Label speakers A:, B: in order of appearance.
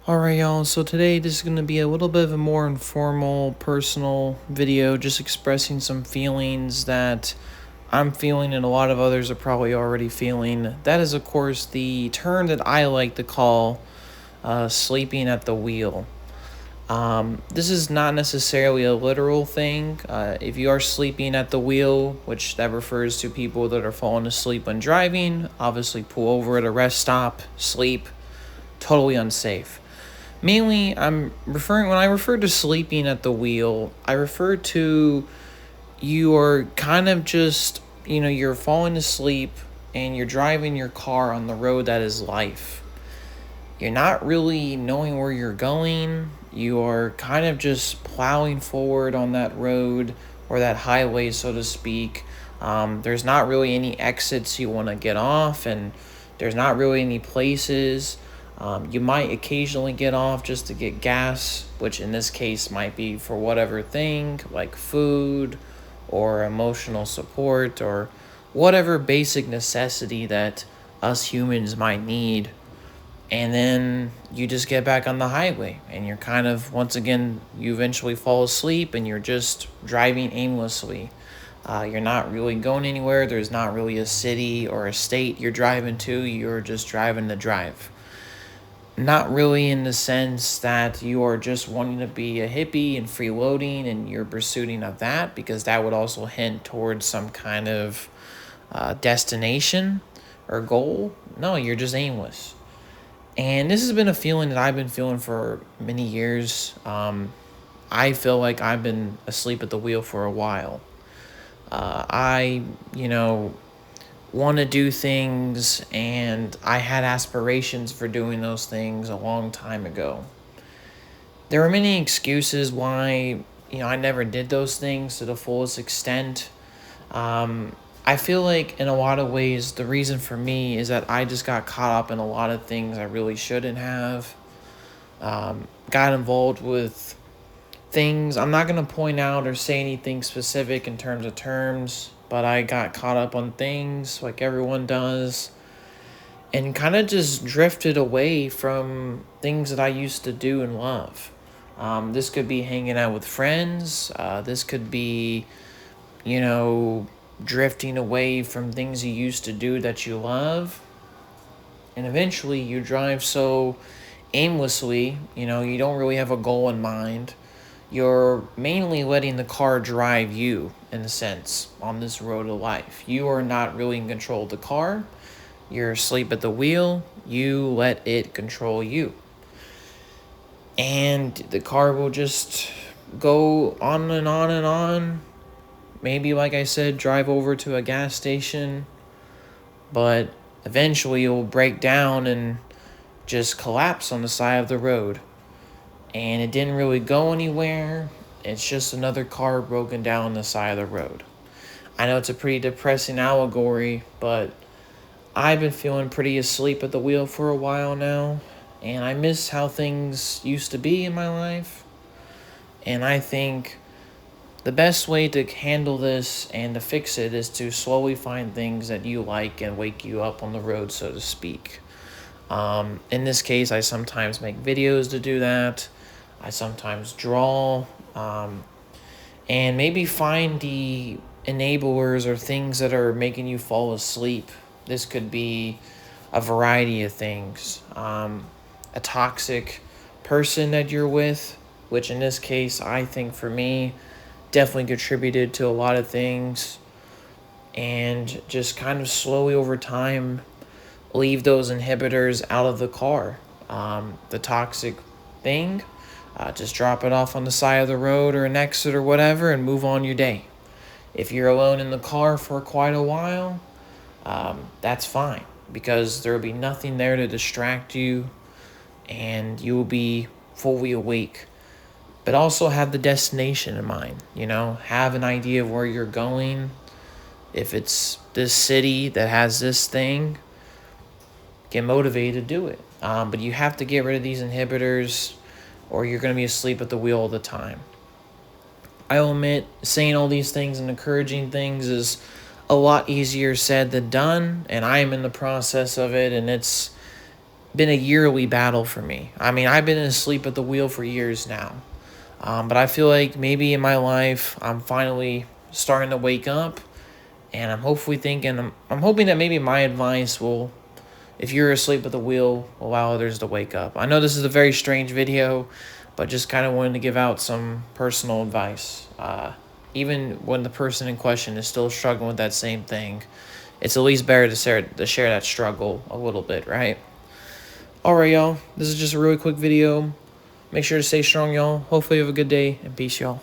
A: Alright, y'all, so today this is going to be a little bit of a more informal, personal video, just expressing some feelings that I'm feeling and a lot of others are probably already feeling. That is, of course, the term that I like to call sleeping at the wheel. This is not necessarily a literal thing. If you are sleeping at the wheel, which that refers to people that are falling asleep when driving, obviously pull over at a rest stop, sleep, totally unsafe. Mainly, when I refer to sleeping at the wheel, I refer to you are kind of just, you're falling asleep and you're driving your car on the road that is life. You're not really knowing where you're going. You are kind of just plowing forward on that road or that highway, so to speak. There's not really any exits you want to get off, and there's not really any places. You might occasionally get off just to get gas, which in this case might be for whatever thing, like food or emotional support or whatever basic necessity that us humans might need. And then you just get back on the highway and you're kind of, once again, you eventually fall asleep and you're just driving aimlessly. You're not really going anywhere. There's not really a city or a state you're driving to. You're just driving to drive. Not really in the sense that you are just wanting to be a hippie and freeloading and you're pursuing of that, because that would also hint towards some kind of destination or goal. No, you're just aimless. And this has been a feeling that I've been feeling for many years. I feel like I've been asleep at the wheel for a while. I, want to do things, and I had aspirations for doing those things a long time ago. There were many excuses why, I never did those things to the fullest extent. I feel like in a lot of ways, the reason for me is that I just got caught up in a lot of things I really shouldn't have. Got involved with things. I'm not going to point out or say anything specific in terms of terms, but I got caught up on things like everyone does and kind of just drifted away from things that I used to do and love. This could be hanging out with friends. This could be, you know, drifting away from things you used to do that you love. And eventually you drive so aimlessly, you don't really have a goal in mind. You're mainly letting the car drive you, in a sense, on this road of life. You are not really in control of the car. You're asleep at the wheel. You let it control you. And the car will just go on and on and on. Maybe, like I said, drive over to a gas station. But eventually it will break down and just collapse on the side of the road. And it didn't really go anywhere. It's just another car broken down on the side of the road. I know it's a pretty depressing allegory, but I've been feeling pretty asleep at the wheel for a while now, and I miss how things used to be in my life. And I think the best way to handle this and to fix it is to slowly find things that you like and wake you up on the road, so to speak. In this case, I sometimes make videos to do that. I sometimes draw, and maybe find the enablers or things that are making you fall asleep. This could be a variety of things. A toxic person that you're with, which in this case, I think for me, definitely contributed to a lot of things. And just kind of slowly over time, leave those inhibitors out of the car. The toxic thing, just drop it off on the side of the road or an exit or whatever and move on your day. If you're alone in the car for quite a while, that's fine, because there will be nothing there to distract you and you will be fully awake. But also have the destination in mind, have an idea of where you're going. If it's this city that has this thing, get motivated to do it. But you have to get rid of these inhibitors or you're going to be asleep at the wheel all the time. I'll admit, saying all these things and encouraging things is a lot easier said than done, and I am in the process of it, and it's been a yearly battle for me. I mean, I've been asleep at the wheel for years now. But I feel like maybe in my life, I'm finally starting to wake up, and I'm hoping that maybe my advice will, if you're asleep at the wheel, allow others to wake up. I know this is a very strange video, but just kind of wanted to give out some personal advice. Even when the person in question is still struggling with that same thing, it's at least better to share that struggle a little bit, right? Alright, y'all. This is just a really quick video. Make sure to stay strong, y'all. Hopefully you have a good day, and peace, y'all.